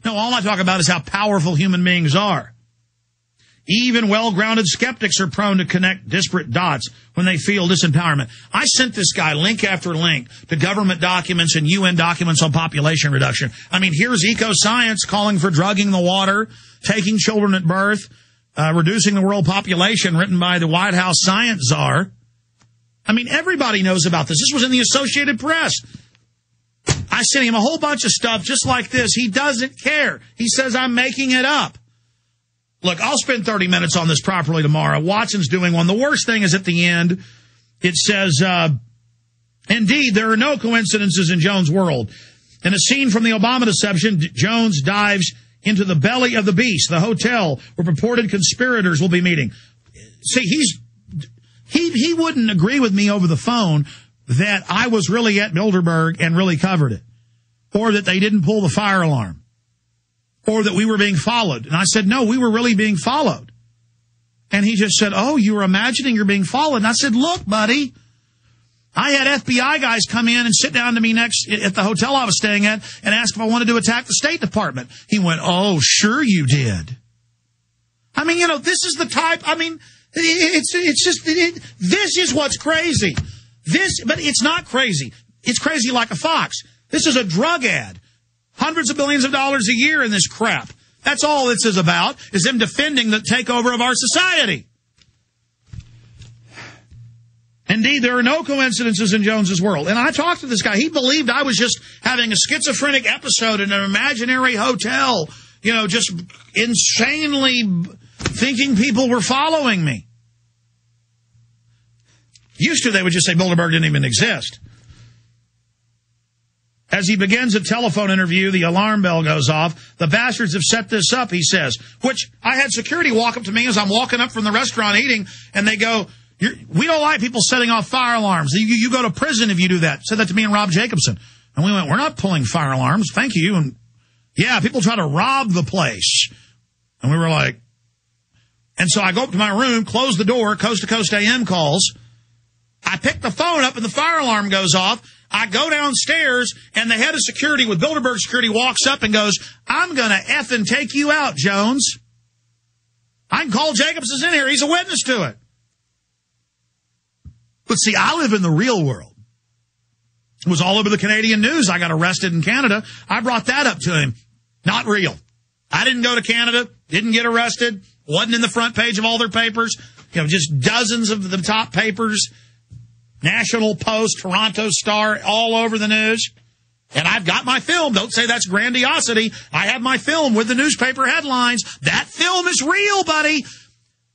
No, all I talk about is how powerful human beings are. Even well-grounded skeptics are prone to connect disparate dots when they feel disempowerment. I sent this guy link after link to government documents and UN documents on population reduction. I mean, here's eco-science calling for drugging the water, taking children at birth, reducing the world population, written by the White House science czar. I mean, everybody knows about this. This was in the Associated Press. I sent him a whole bunch of stuff just like this. He doesn't care. He says, I'm making it up. Look, I'll spend 30 minutes on this properly tomorrow. Watson's doing one. The worst thing is at the end, it says, indeed, there are no coincidences in Jones' world. In a scene from the Obama deception, Jones dives into the belly of the beast, the hotel where purported conspirators will be meeting. See, he wouldn't agree with me over the phone that I was really at Bilderberg and really covered it, or that they didn't pull the fire alarm, or that we were being followed. And I said, no, we were really being followed. And he just said, oh, you were imagining you're being followed. And I said, look, buddy, I had FBI guys come in and sit down to me next at the hotel I was staying at and ask if I wanted to attack the State Department. He went, oh, sure you did. I mean, you know, this is the type, I mean, this is what's crazy. But it's not crazy. It's crazy like a fox. This is a drug ad. Hundreds of billions of dollars a year in this crap. That's all this is about, is them defending the takeover of our society. Indeed, there are no coincidences in Jones's world. And I talked to this guy. He believed I was just having a schizophrenic episode in an imaginary hotel, you know, just insanely thinking people were following me. Used to, they would just say Bilderberg didn't even exist. As he begins a telephone interview, the alarm bell goes off. The bastards have set this up, he says, which I had security walk up to me as I'm walking up from the restaurant eating, and they go, we don't like people setting off fire alarms. You go to prison if you do that. Said that to me and Rob Jacobson. And we went, we're not pulling fire alarms. Thank you. And yeah, people try to rob the place. And we were like, and so I go up to my room, close the door, Coast to Coast AM calls. I pick the phone up and the fire alarm goes off. I go downstairs and the head of security with Bilderberg Security walks up and goes, I'm going to effing take you out, Jones. I can call Jacobson's in here. He's a witness to it. But see, I live in the real world. It was all over the Canadian news. I got arrested in Canada. I brought that up to him. Not real. I didn't go to Canada, didn't get arrested, wasn't in the front page of all their papers. You know, just dozens of the top papers, National Post, Toronto Star, all over the news. And I've got my film. Don't say that's grandiosity. I have my film with the newspaper headlines. That film is real, buddy.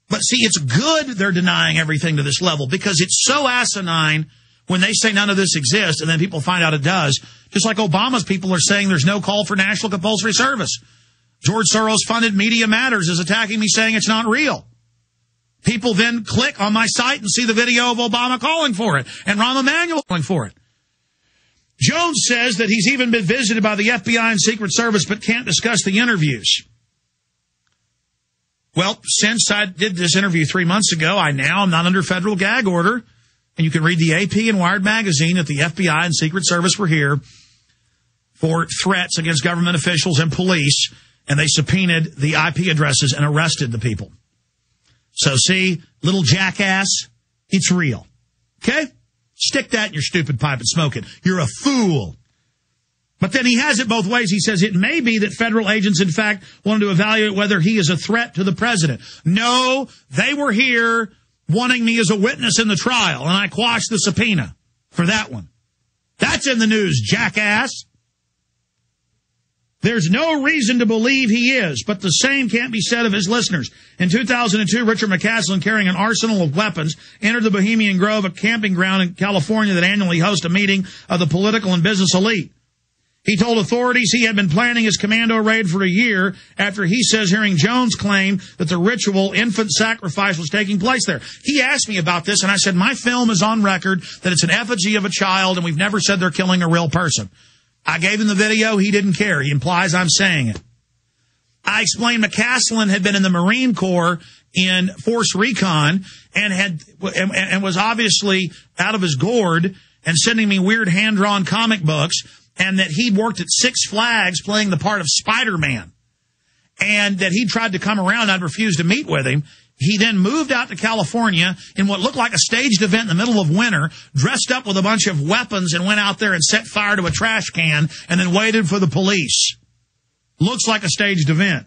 But see, it's good they're denying everything to this level because it's so asinine when they say none of this exists and then people find out it does. Just like Obama's people are saying there's no call for national compulsory service. George Soros-funded Media Matters is attacking me saying it's not real. People then click on my site and see the video of Obama calling for it and Rahm Emanuel calling for it. Jones says that he's even been visited by the FBI and Secret Service but can't discuss the interviews. Well, since I did this interview 3 months ago, I'm not under federal gag order. And you can read the AP and Wired magazine that the FBI and Secret Service were here for threats against government officials and police. And they subpoenaed the IP addresses and arrested the people. So see, little jackass, it's real. Okay? Stick that in your stupid pipe and smoke it. You're a fool. But then he has it both ways. He says it may be that federal agents, in fact, wanted to evaluate whether he is a threat to the president. No, they were here wanting me as a witness in the trial, and I quashed the subpoena for that one. That's in the news, jackass. There's no reason to believe he is, but the same can't be said of his listeners. In 2002, Richard McCaslin, carrying an arsenal of weapons, entered the Bohemian Grove, a camping ground in California that annually hosts a meeting of the political and business elite. He told authorities he had been planning his commando raid for a year after he says hearing Jones claim that the ritual infant sacrifice was taking place there. He asked me about this, and I said, my film is on record that it's an effigy of a child, and we've never said they're killing a real person. I gave him the video. He didn't care. He implies I'm saying it. I explained McCaslin had been in the Marine Corps in Force Recon and was obviously out of his gourd and sending me weird hand-drawn comic books and that he'd worked at Six Flags playing the part of Spider-Man, and that he tried to come around. I'd refused to meet with him. He then moved out to California in what looked like a staged event in the middle of winter, dressed up with a bunch of weapons, and went out there and set fire to a trash can and then waited for the police. Looks like a staged event.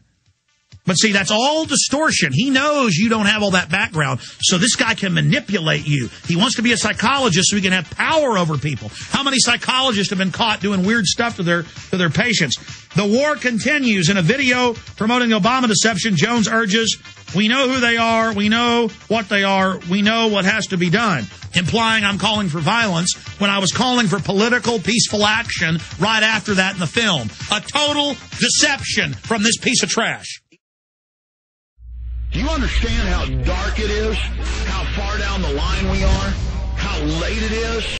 But see, that's all distortion. He knows you don't have all that background, so this guy can manipulate you. He wants to be a psychologist so he can have power over people. How many psychologists have been caught doing weird stuff to their patients? The war continues. In a video promoting Obama deception, Jones urges, we know who they are, we know what they are, we know what has to be done, implying I'm calling for violence when I was calling for political, peaceful action right after that in the film. A total deception from this piece of trash. Do you understand how dark it is? How far down the line we are? How late it is?